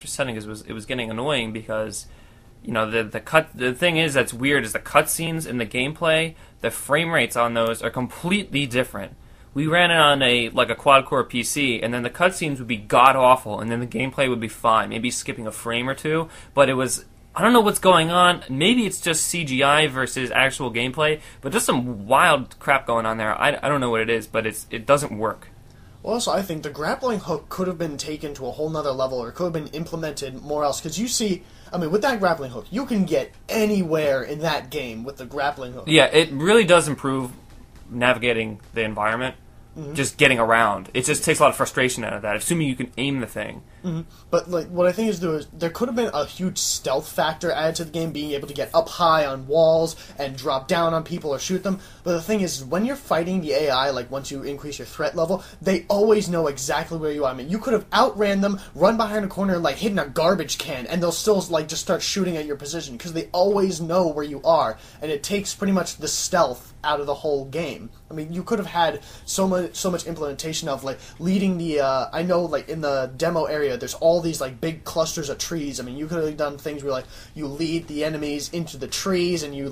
setting it was getting annoying because the thing is that's weird is the cutscenes and the gameplay, the frame rates on those are completely different. We ran it on a quad-core PC, and then the cutscenes would be god-awful, and then the gameplay would be fine, maybe skipping a frame or two, but it was... I don't know what's going on. Maybe it's just CGI versus actual gameplay, but there's some wild crap going on there. I don't know what it is, but it doesn't work. Well, also, I think the grappling hook could have been taken to a whole nother level, or could have been implemented more else, because you see... I mean, with that grappling hook, you can get anywhere in that game with the grappling hook. Yeah, it really does improve navigating the environment, just getting around. It just takes a lot of frustration out of that, assuming you can aim the thing. But what I think is there could have been a huge stealth factor added to the game, being able to get up high on walls and drop down on people or shoot them. But the thing is, when you're fighting the AI, once you increase your threat level, they always know exactly where you are. I mean, you could have outran them, run behind a corner, hidden a garbage can, and they'll still just start shooting at your position because they always know where you are, and it takes pretty much the stealth out of the whole game. I mean, you could have had so much implementation of leading the. I know in the demo area, there's all these big clusters of trees. I mean, you could have done things where you lead the enemies into the trees, and you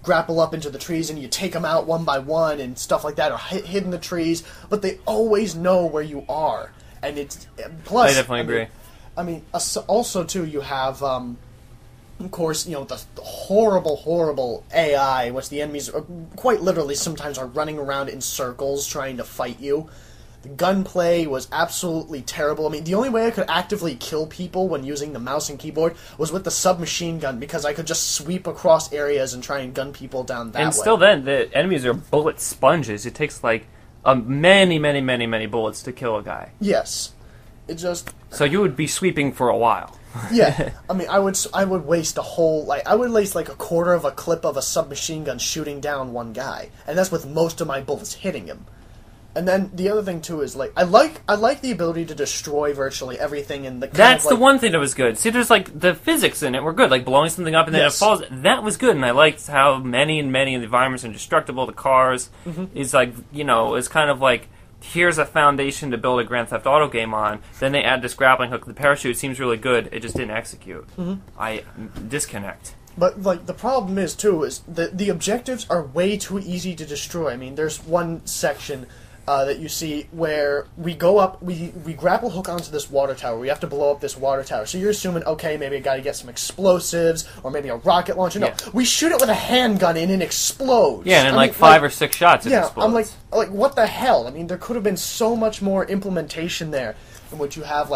grapple up into the trees, and you take them out one by one and stuff like that, or hid in the trees. But they always know where you are, and it's plus. I definitely agree. I mean, also too, you have. Of course, the horrible AI, which the enemies quite literally sometimes are running around in circles trying to fight you. The gunplay was absolutely terrible. I mean, the only way I could actively kill people when using the mouse and keyboard was with the submachine gun, because I could just sweep across areas and try and gun people down that way. And still then, the enemies are bullet sponges. It takes, many bullets to kill a guy. Yes. It just... So you would be sweeping for a while. Yeah, I mean, I would waste a whole, I would waste a quarter of a clip of a submachine gun shooting down one guy, and that's with most of my bullets hitting him. And then the other thing too is I like the ability to destroy virtually everything in the. That's the one thing that was good. See, there's the physics in it were good, blowing something up and then it falls. That was good, and I liked how many of the environments are indestructible. The cars is is kind of here's a foundation to build a Grand Theft Auto game on. Then they add this grappling hook. The parachute seems really good. It just didn't execute. I disconnect. But the problem is too is the objectives are way too easy to destroy. I mean, there's one section that you see where we go up, we grapple hook onto this water tower. We have to blow up this water tower. So you're assuming, okay, maybe I got to get some explosives or maybe a rocket launcher. No, we shoot it with a handgun and it explodes. Yeah, and in 5 or 6 shots it explodes. I'm what the hell? I mean, there could have been so much more implementation there in which you have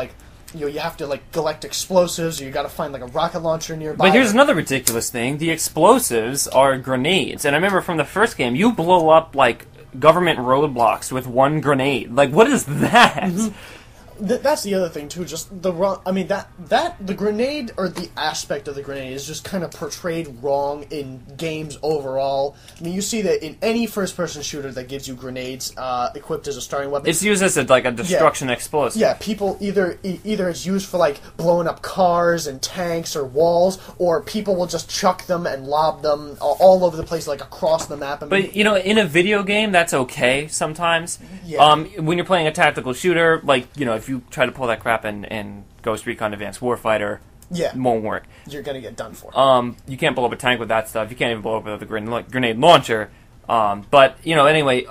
you have to collect explosives, or you got to find a rocket launcher nearby. But here's another ridiculous thing: the explosives are grenades, and I remember from the first game, you blow up government roadblocks with one grenade. What is that? That's the other thing too. Just the grenade, or the aspect of the grenade, is just kind of portrayed wrong in games overall. I mean, you see that in any first-person shooter that gives you grenades equipped as a starting weapon. It's used as a destruction explosive. Yeah, people either it's used for blowing up cars and tanks or walls, or people will just chuck them and lob them all over the place, across the map. But in a video game, that's okay sometimes. Yeah. When you're playing a tactical shooter, if you try to pull that crap in Ghost Recon Advanced Warfighter, it won't work. You're gonna get done for. You can't blow up a tank with that stuff. You can't even blow up with a grenade launcher. But anyway,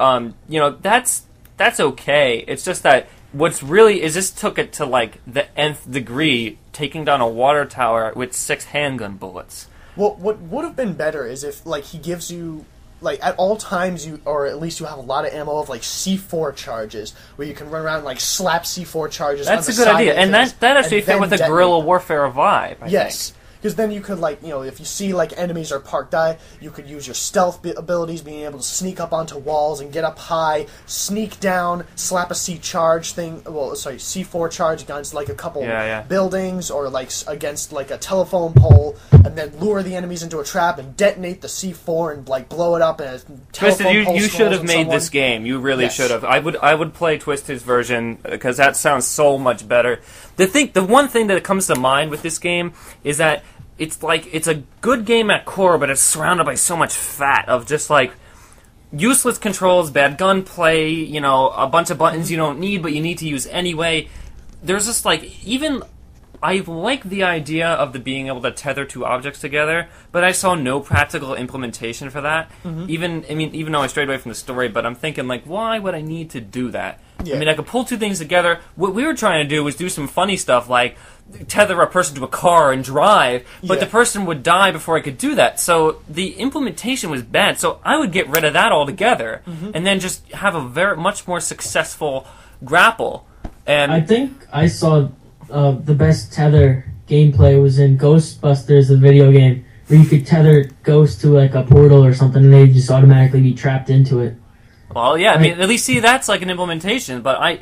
that's okay. It's just that what's really is this took it to the nth degree, taking down a water tower with 6 handgun bullets. Well, what would have been better is if he gives you. At all times, or at least you have a lot of ammo of, C4 charges, where you can run around and, slap C4 charges on the side. That's a good idea, and that actually fit with the guerrilla warfare vibe, I think. Because then you could, if you see, enemies are parked high, you could use your stealth abilities, being able to sneak up onto walls and get up high, sneak down, slap a C4 charge against, a couple buildings, or, against, a telephone pole, and then lure the enemies into a trap and detonate the C4 and, blow it up, and a telephone pole you should have made this game. You really should have. I would play Twisted's version, because that sounds so much better. The one thing that comes to mind with this game is that it's a good game at core, but it's surrounded by so much fat of just useless controls, bad gunplay, a bunch of buttons you don't need but you need to use anyway. there's this like even. I like the idea of the being able to tether two objects together, but I saw no practical implementation for that. Even though I strayed away from the story, but I'm thinking like, why would I need to do that? Yeah. I mean, I could pull two things together. What we were trying to do was do some funny stuff like tether a person to a car and drive, but the person would die before I could do that. So the implementation was bad. So I would get rid of that altogether, and then just have a much more successful grapple. And I think I saw the best tether gameplay was in Ghostbusters, the video game, where you could tether ghosts to like a portal or something, and they'd just automatically be trapped into it. Well, yeah, I mean, at least see that's like an implementation. But I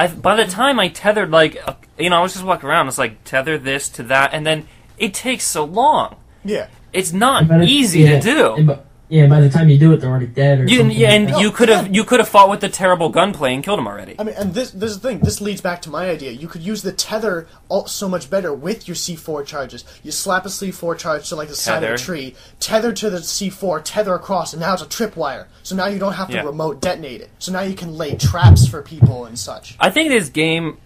by the time I tethered, like, I was just walking around. It's like tether this to that, and then it takes so long. Yeah, it's not easy to do. By the time you do it, they're already dead. Or something. Yeah, and you could have fought with the terrible gunplay and killed them already. I mean, and this is the thing. This leads back to my idea. You could use the tether so much better with your C4 charges. You slap a C4 charge to like the side of a tree, tether to the C4, tether across, and now it's a tripwire. So now you don't have to remote detonate it. So now you can lay traps for people and such. I think this game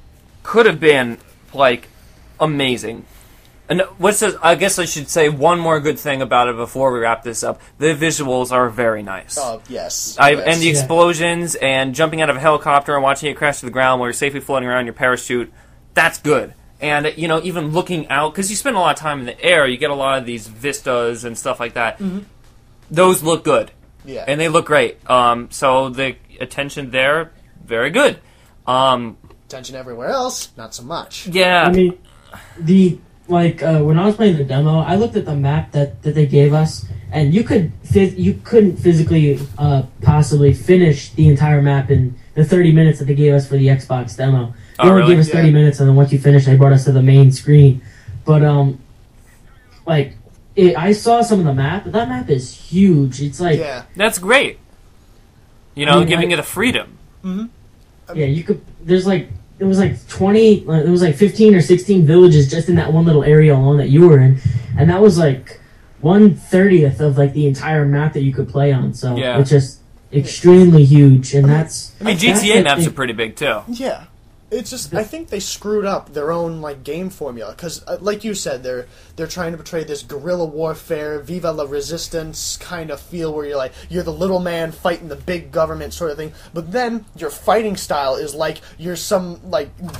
could have been like amazing. And I guess I should say one more good thing about it before we wrap this up. The visuals are very nice. Oh, yes. And the explosions and jumping out of a helicopter and watching it crash to the ground while you're safely floating around your parachute, that's good. And, even looking out, because you spend a lot of time in the air, you get a lot of these vistas and stuff like that. Those look good. Yeah. And they look great. So the attention there, very good. Attention everywhere else, not so much. Yeah. I mean, when I was playing the demo, I looked at the map that they gave us, and you couldn't physically possibly finish the entire map in the 30 minutes that they gave us for the Xbox demo. They only gave us 30 minutes, and then once you finish, they brought us to the main screen. But I saw some of the map, but that map is huge. It's like that's great. Giving you the freedom. Yeah, you could. It was like 20, it was like 15 or 16 villages just in that one little area alone that you were in. And that was like 1/30th of like the entire map that you could play on. So it's just extremely huge. And GTA maps are pretty big too. Yeah. It's just, I think they screwed up their own game formula, because like you said, they're trying to portray this guerrilla warfare, Viva la Resistance kind of feel where you're the little man fighting the big government sort of thing. But then your fighting style is like you're some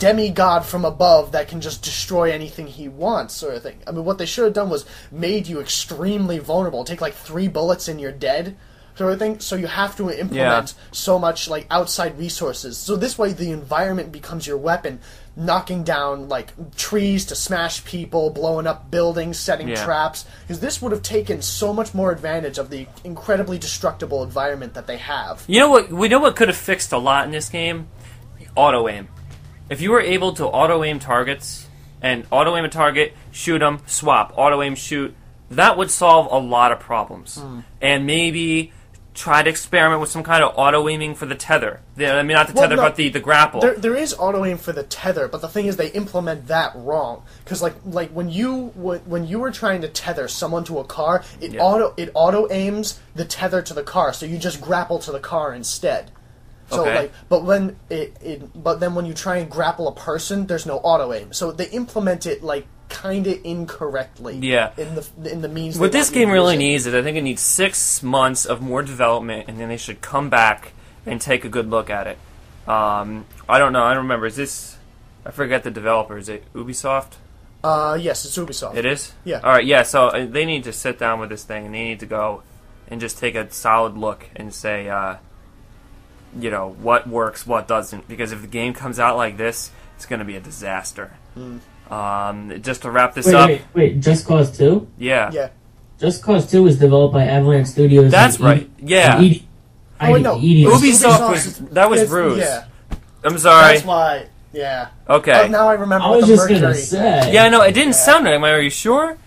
demigod from above that can just destroy anything he wants sort of thing. I mean, what they should have done was made you extremely vulnerable. Take 3 bullets and you're dead. Sort of thing. So you have to implement so much outside resources. So this way the environment becomes your weapon, knocking down trees to smash people, blowing up buildings, setting traps. Because this would have taken so much more advantage of the incredibly destructible environment that they have. You know what? We know what could have fixed a lot in this game? Auto aim. If you were able to auto aim targets and auto aim a target, shoot them, swap, auto aim, shoot, that would solve a lot of problems. And maybe try to experiment with some kind of auto-aiming for the tether. I mean, not the tether, but the grapple. There is auto-aim for the tether, but the thing is they implement that wrong. Because when you were trying to tether someone to a car, it auto-aims the tether to the car, so you just grapple to the car instead. So but then when you try and grapple a person, there's no auto-aim. So they implement it kind of incorrectly. Yeah. In the means. What this game really needs is, I think it needs 6 months of more development, and then they should come back and take a good look at it. I don't know. I don't remember. Is this? I forget the developer. Is it Ubisoft? Yes, it's Ubisoft. It is? Yeah. All right. Yeah. So they need to sit down with this thing, and they need to go and just take a solid look and say, what works, what doesn't. Because if the game comes out like this, it's going to be a disaster. Just to wrap this up. Wait, Just Cause 2? Yeah. Yeah. Just Cause 2 was developed by Avalanche Studios. That's right. Yeah. Ubisoft was R.U.S.E. Yeah. I'm sorry. That's why. Yeah. Okay. Now I remember. I was just gonna say. Yeah, no, it didn't sound right. Are you sure?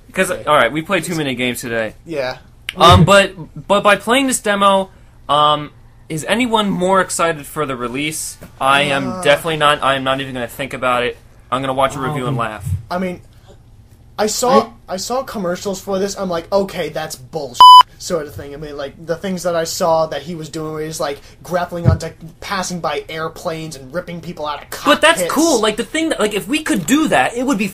Because all right, we played too many games today. Yeah. But by playing this demo, is anyone more excited for the release? I am definitely not. I am not even going to think about it. I'm going to watch a review and laugh. I mean, I saw commercials for this. I'm like, okay, that's bullshit. sort of thing. I mean, like, the things that I saw that he was doing where he's, like, grappling onto passing by airplanes and ripping people out of cockpits. But that's cool. Like, the thing that, like, if we could do that, it would be